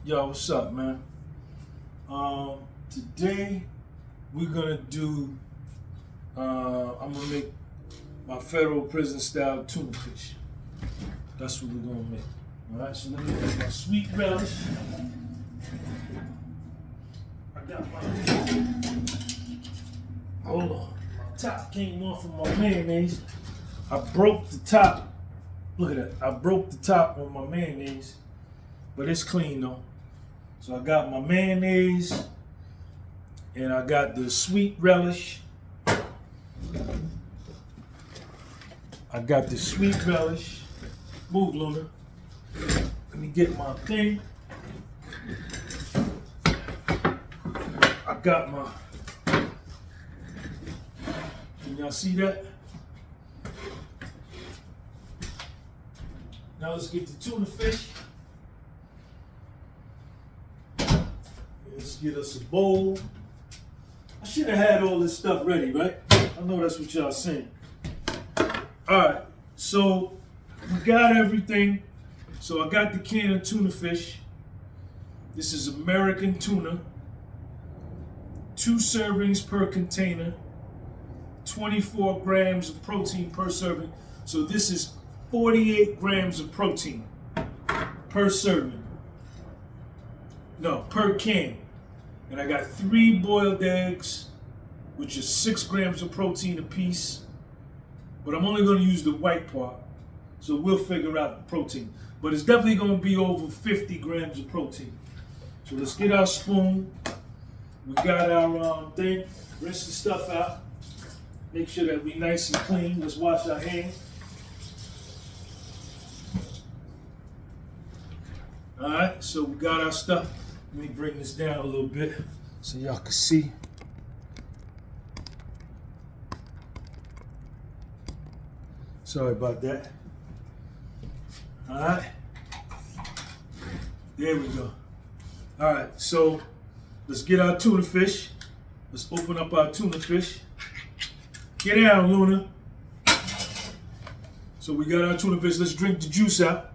Yo, what's up, man? Today we're gonna do. I'm gonna make my federal prison style tuna fish. That's what we're gonna make. All right, so let me get my sweet relish. I got my. Hold on, my top came off of my mayonnaise. I broke the top. Look at that. I broke the top on my mayonnaise, but it's clean though. So I got my mayonnaise and I got the sweet relish. I got the sweet relish. Move, Luna. Let me get my thing. I got my. Can y'all see that? Now let's get the tuna fish. Let's get us a bowl. I should have had all this stuff ready, right? I know that's what y'all saying. All right, so we got everything. So I got the can of tuna fish. This is American tuna. 2 servings per container. 24 grams of protein per serving. So this is 48 grams of protein per serving. No, per can. And I got 3 boiled eggs, which is 6 grams of protein apiece. But I'm only going to use the white part, so we'll figure out the protein. But it's definitely going to be over 50 grams of protein. So let's get our spoon. We got our thing. Rinse the stuff out. Make sure that we nice and clean. Let's wash our hands. All right, so we got our stuff. Let me bring this down a little bit so y'all can see. Sorry about that. All right. There we go. All right, so let's get our tuna fish. Let's open up our tuna fish. Get down, Luna. So we got our tuna fish. Let's drink the juice out.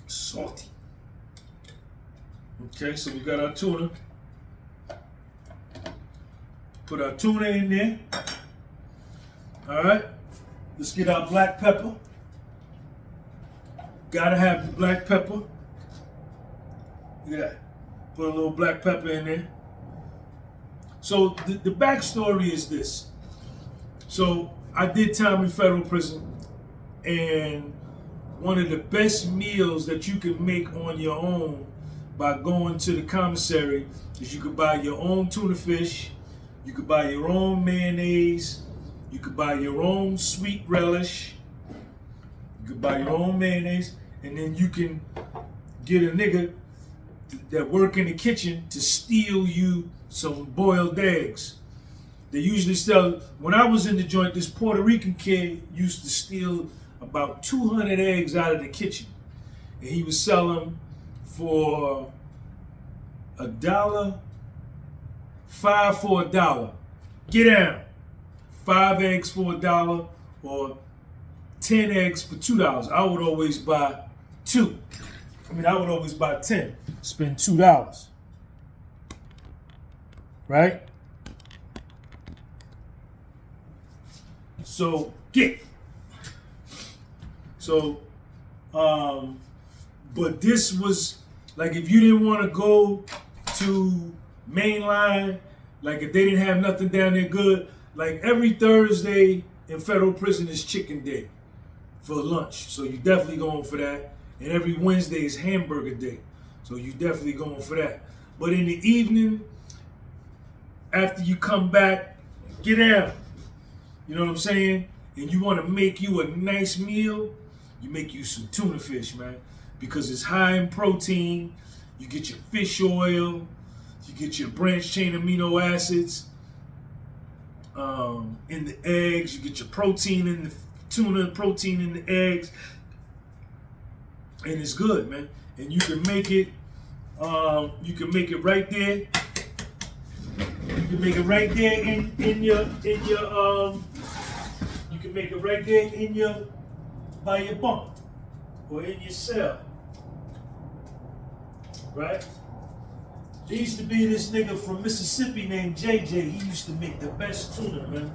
Salty. Okay, so we got our tuna. Put our tuna in there. All right, let's get our black pepper. Gotta have the black pepper. Look at that. Put a little black pepper in there. So the backstory is this. So I did time in federal prison, and one of the best meals that you can make on your own by going to the commissary is you could buy your own tuna fish, you could buy your own mayonnaise, you could buy your own sweet relish, you could buy your own mayonnaise, and then you can get a nigga that work in the kitchen to steal you some boiled eggs. They usually sell, when I was in the joint, this Puerto Rican kid used to steal about 200 eggs out of the kitchen, and he would sell them for $1, 5 for $1. Get down. 5 eggs for $1 or 10 eggs for $2. I would always buy 2. I would always buy 10. Spend $2. Right? So get. So, but this was, like, if you didn't want to go to mainline, like if they didn't have nothing down there good, like every Thursday in federal prison is chicken day for lunch. So you definitely going for that. And every Wednesday is hamburger day. So you definitely going for that. But in the evening, after you come back, get down. You know what I'm saying? And you want to make you a nice meal, you make you some tuna fish, man, because it's high in protein. You get your fish oil, you get your branched chain amino acids in the eggs. You get your protein in the tuna, protein in the eggs, and it's good, man. And you can make it. You can make it right there. You can make it right there in your. You can make it right there in your by your bunk. or in your cell, right? There used to be this nigga from Mississippi named JJ. He used to make the best tuna, man.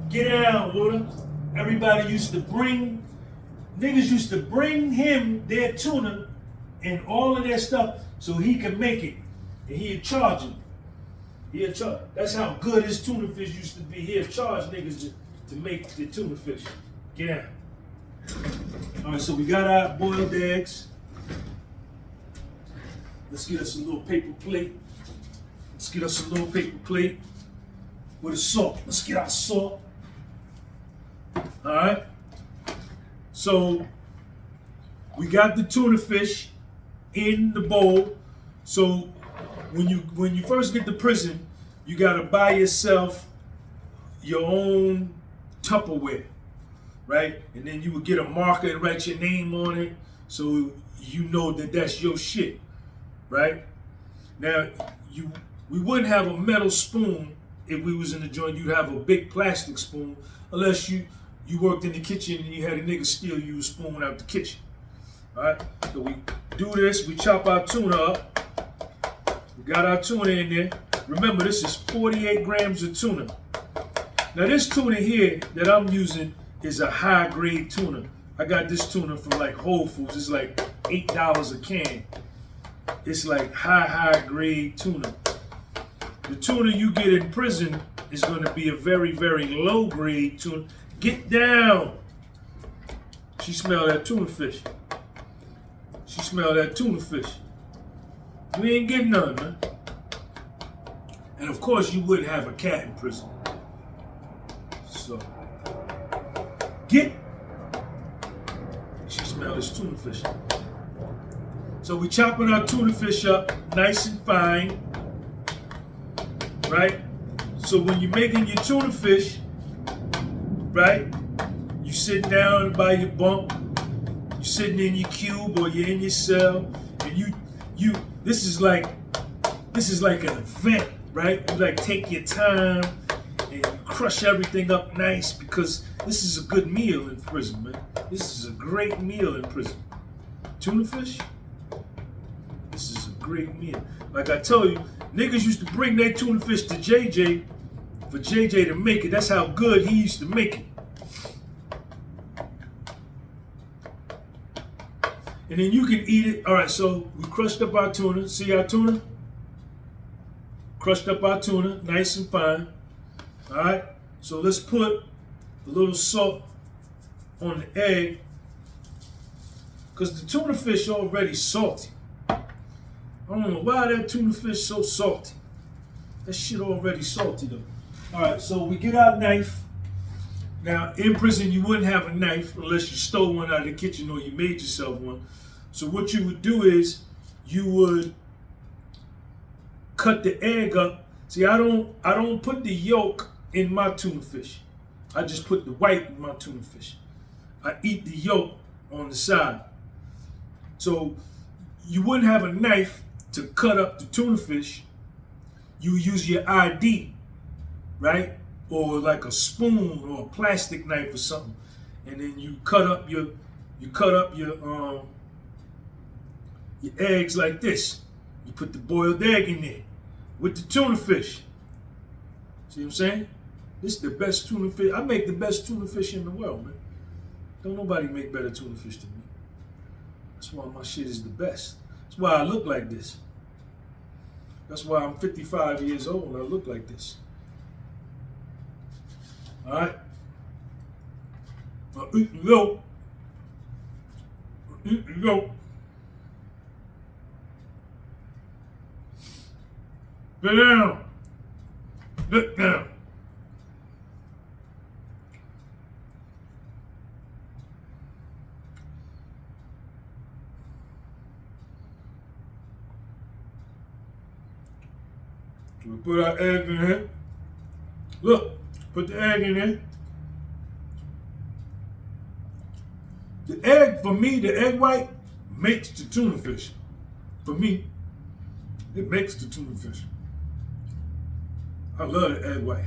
Get down, Luda. Everybody used to bring, niggas used to bring him their tuna and all of their stuff so he could make it. And he'd charge him. That's how good his tuna fish used to be. He'd charge niggas to make the tuna fish. Get down. All right, so we got our boiled eggs. Let's get us a little paper plate. With a salt. Let's get our salt. All right. So we got the tuna fish in the bowl. So when you first get to prison, you gotta buy yourself your own Tupperware, right? And then you would get a marker and write your name on it, so you know that that's your shit, right? Now we wouldn't have a metal spoon if we was in the joint. You'd have a big plastic spoon, unless you worked in the kitchen and you had a nigga steal you a spoon out the kitchen. All right, so we do this. We chop our tuna up. We got our tuna in there. Remember, this is 48 grams of tuna. Now this tuna here that I'm using is a high grade tuna. I got this tuna from like Whole Foods. It's like $8 a can. It's like high grade tuna. The tuna you get in prison is going to be a very, very low grade tuna. Get down. She smelled that tuna fish. We ain't getting none, man. And of course, you wouldn't have a cat in prison. So, she smelled this tuna fish. So we chopping our tuna fish up nice and fine, right? So when you're making your tuna fish, right? You sitting down by your bunk, you sitting in your cube or you're in your cell, and this is like an event, right? You like take your time and you crush everything up nice, because this is a good meal in prison, man. This is a great meal in prison. Tuna fish, this is a great meal. Like I told you, niggas used to bring their tuna fish to JJ for JJ to make it. That's how good he used to make it. And then you can eat it. All right, so we crushed up our tuna. See our tuna? Crushed up our tuna, nice and fine. All right, so let's put a little salt on the egg, because the tuna fish already salty. I don't know why that tuna fish so salty. That shit already salty though. All right, so we get our knife. Now, in prison, you wouldn't have a knife unless you stole one out of the kitchen or you made yourself one. So what you would do is you would cut the egg up. See, I don't put the yolk in my tuna fish. I just put the white in my tuna fish. I eat the yolk on the side. So you wouldn't have a knife to cut up the tuna fish. You use your ID, right? Or like a spoon or a plastic knife or something, and then you cut up your eggs like this. You put the boiled egg in there with the tuna fish. See what I'm saying? This is the best tuna fish. I make the best tuna fish in the world, man. Don't nobody make better tuna fish than me. That's why my shit is the best. That's why I look like this. That's why I'm 55 years old and I look like this. All right. Now eat the yolk. Eat the yolk. Sit down. Sit down. We put our egg in here. Look, put the egg in there. The egg, for me, the egg white makes the tuna fish. For me, it makes the tuna fish. I love the egg white.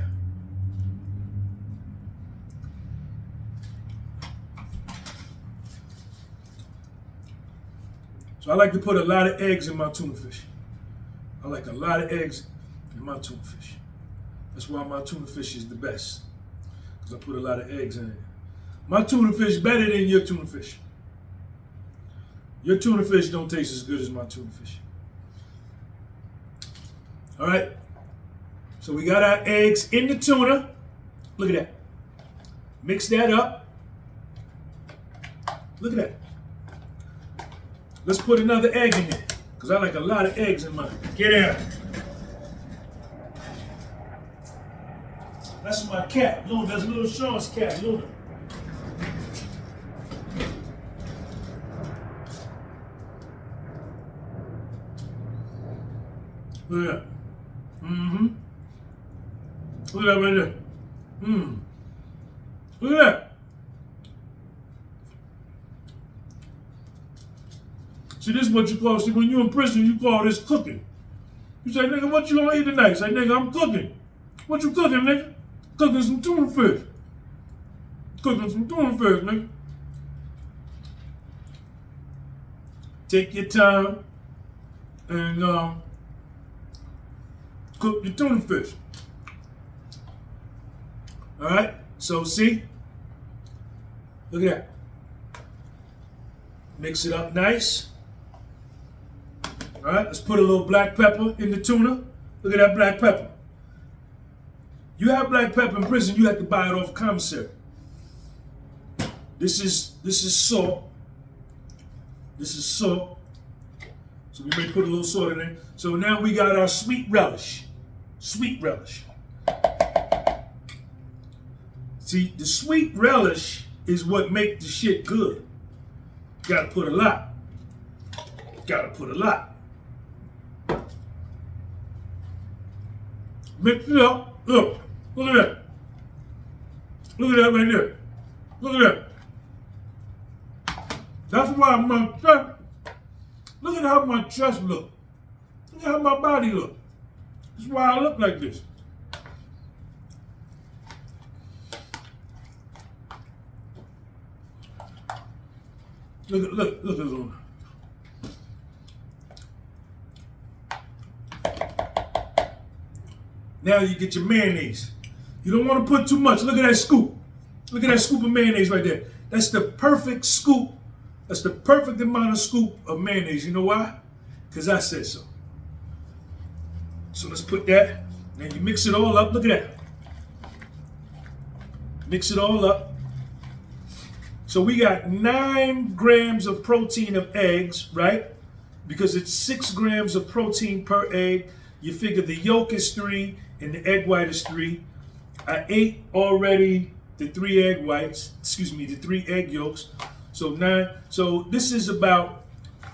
So I like to put a lot of eggs in my tuna fish. I like a lot of eggs in my tuna fish. That's why my tuna fish is the best, because I put a lot of eggs in it. My tuna fish better than your tuna fish. Your tuna fish don't taste as good as my tuna fish. All right. So we got our eggs in the tuna. Look at that. Mix that up. Look at that. Let's put another egg in there, because I like a lot of eggs in mine. Get out. That's my cat, Luna. That's little Sean's cat, Luna. Look at that. Mm-hmm. Look at that right there. Look at that. See, this is what you call, see, when you're in prison, you call this cooking. You say, nigga, what you gonna eat tonight? Say, nigga, I'm cooking. What you cooking, nigga? Cooking some tuna fish. Cooking some tuna fish, nigga. Take your time and cook your tuna fish. All right, so see, look at that. Mix it up nice. All right, let's put a little black pepper in the tuna. Look at that black pepper. You have black pepper in prison, you have to buy it off commissary. This is salt. This is salt. So we may put a little salt in there. So now we got our sweet relish. Sweet relish. See, the sweet relish is what makes the shit good. Gotta put a lot. Gotta put a lot. Mix it up. Look at that. Look at that right there. Look at that. That's why my chest, look at how my chest look. Look at how my body look. That's why I look like this. Look at Luna. Now you get your mayonnaise. You don't want to put too much. Look at that scoop. Look at that scoop of mayonnaise right there. That's the perfect scoop. That's the perfect amount of scoop of mayonnaise. You know why? Because I said so. So let's put that. Now you mix it all up. Look at that. Mix it all up. So we got 9 grams of protein of eggs, right? Because it's 6 grams of protein per egg. You figure the yolk is 3 and the egg white is 3. I ate already the 3 egg whites, the 3 egg yolks. So 9. So this is about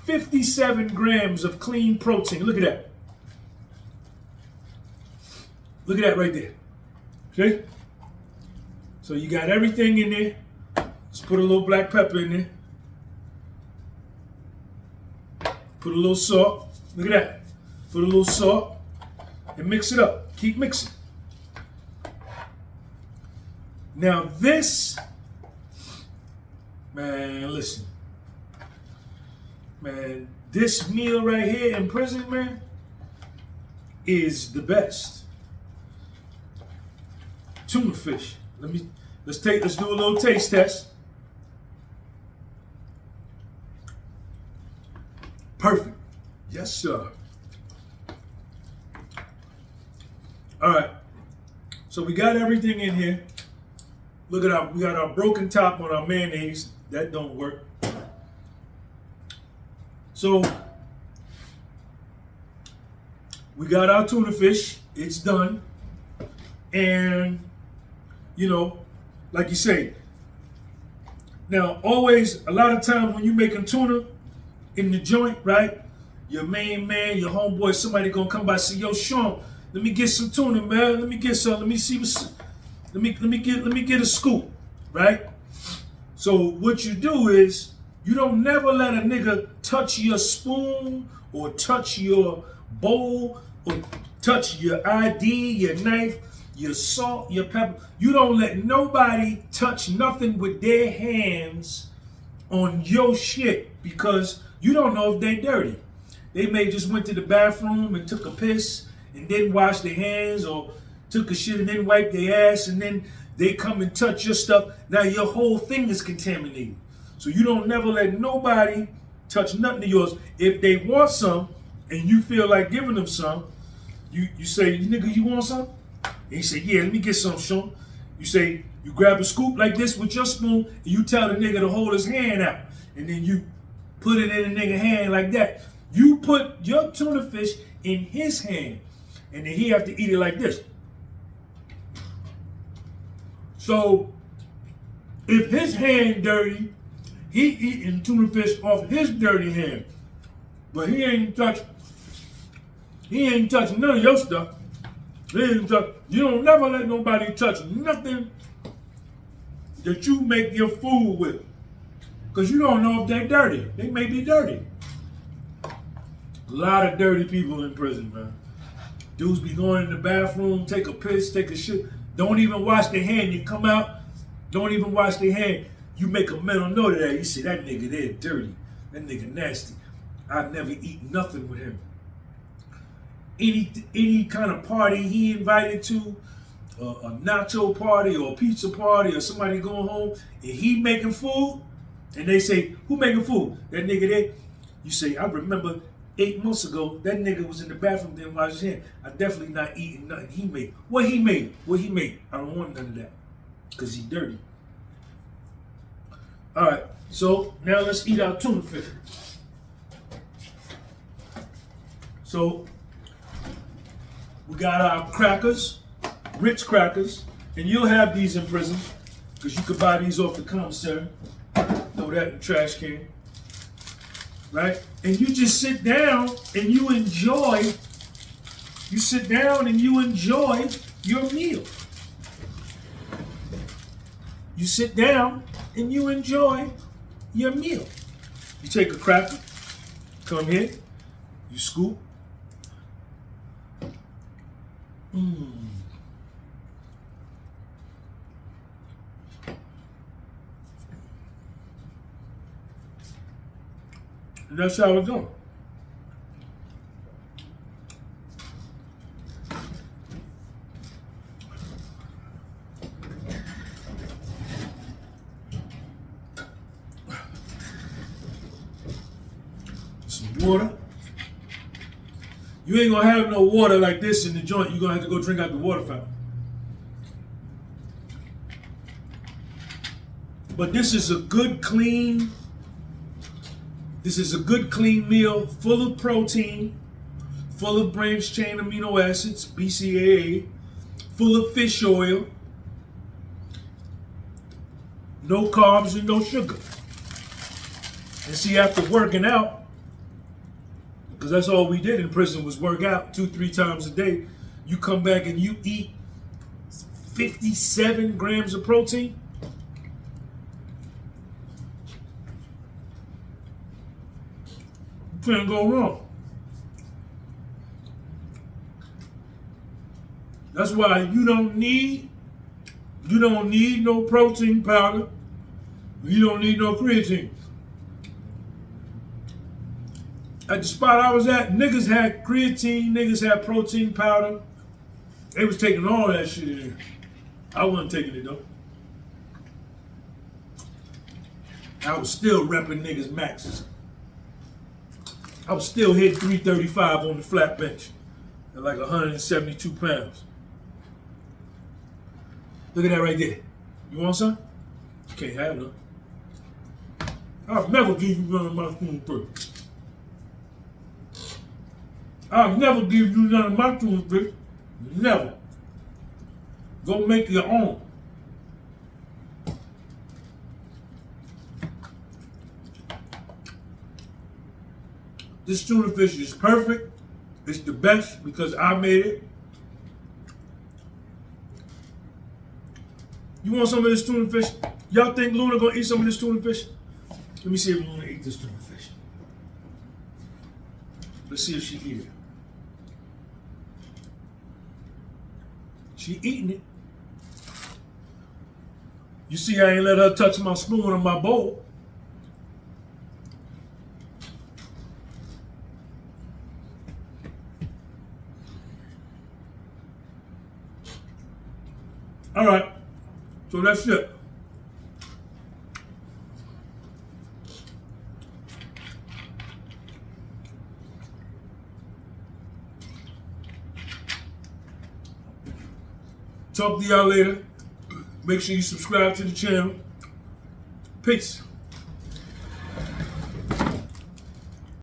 57 grams of clean protein. Look at that. Look at that right there. Okay? So you got everything in there. Let's put a little black pepper in there. Put a little salt. Look at that. Put a little salt and mix it up. Keep mixing. Now this, man, listen. Man, this meal right here in prison, man, is the best. Tuna fish. Let's do a little taste test. Perfect. Yes, sir. All right. So we got everything in here. Look at we got our broken top on our mayonnaise. That don't work. So we got our tuna fish. It's done. And, you know, like you say, now always, a lot of times when you're making tuna in the joint, right? Your main man, your homeboy, somebody gonna come by and say, yo, Sean, let me get some tuna, man. Let me get some. Let me see what's. Let me get a scoop, right? So what you do is you don't never let a nigga touch your spoon or touch your bowl or touch your ID, your knife, your salt, your pepper. You don't let nobody touch nothing with their hands on your shit, because You don't know if they dirty. They may just went to the bathroom and took a piss and didn't wash their hands, or took a shit and didn't wipe their ass, and then they come and touch your stuff. Now your whole thing is contaminated. So you don't never let nobody touch nothing of yours. If they want some and you feel like giving them some, you say, nigga, you want some? And he say, yeah, let me get some, Sean. You say, you grab a scoop like this with your spoon, and you tell the nigga to hold his hand out. And then you put it in the nigga's hand like that. You put your tuna fish in his hand, and then he have to eat it like this. So, if his hand dirty, he eating tuna fish off his dirty hand. But he ain't touching none of your stuff. You don't never let nobody touch nothing that you make your food with. Because you don't know if they're dirty. They may be dirty. A lot of dirty people in prison, man. Dudes be going in the bathroom, take a piss, take a shit. Don't even wash their hand. You come out, don't even wash their hand. You make a mental note of that. You say, that nigga there dirty. That nigga nasty. I'd never eat nothing with him. Any kind of party he invited to, a nacho party or a pizza party or somebody going home, and he making food, and they say, who making food? That nigga there. You say, I remember 8 months ago, that nigga was in the bathroom, didn't wash his hand. I definitely not eating nothing he made. What he made? I don't want none of that, because he's dirty. All right, so now let's eat our tuna fish. So we got our crackers, Ritz crackers, and you'll have these in prison, because you could buy these off the commissary. Throw that in the trash can. Right? And you just sit down and you enjoy your meal. You sit down and you enjoy your meal. You take a cracker, come here, you scoop. And that's how it's going. Some water. You ain't gonna have no water like this in the joint. You're gonna have to go drink out the water fountain. But this is a good, clean meal, full of protein, full of branched chain amino acids, BCAA, full of fish oil, no carbs and no sugar. And see, after working out, because that's all we did in prison was work out 2-3 times a day, you come back and you eat 57 grams of protein. Can't go wrong. That's why you don't need no protein powder. You don't need no creatine. At the spot I was at, niggas had creatine, niggas had protein powder. They was taking all that shit in there. I wasn't taking it though. I was still repping niggas maxes. I was still hitting 335 on the flat bench at like 172 pounds. Look at that right there. You want some? You can't have none. I'll never give you none of my spoon fish. I'll never give you none of my spoon fish. Never. Go make your own. This tuna fish is perfect. It's the best because I made it. You want some of this tuna fish? Y'all think Luna gonna eat some of this tuna fish? Let me see if Luna eat this tuna fish. Let's see if she eat it. She eating it. You see, I ain't let her touch my spoon or my bowl. All right. So that's it. Talk to y'all later. Make sure you subscribe to the channel. Peace.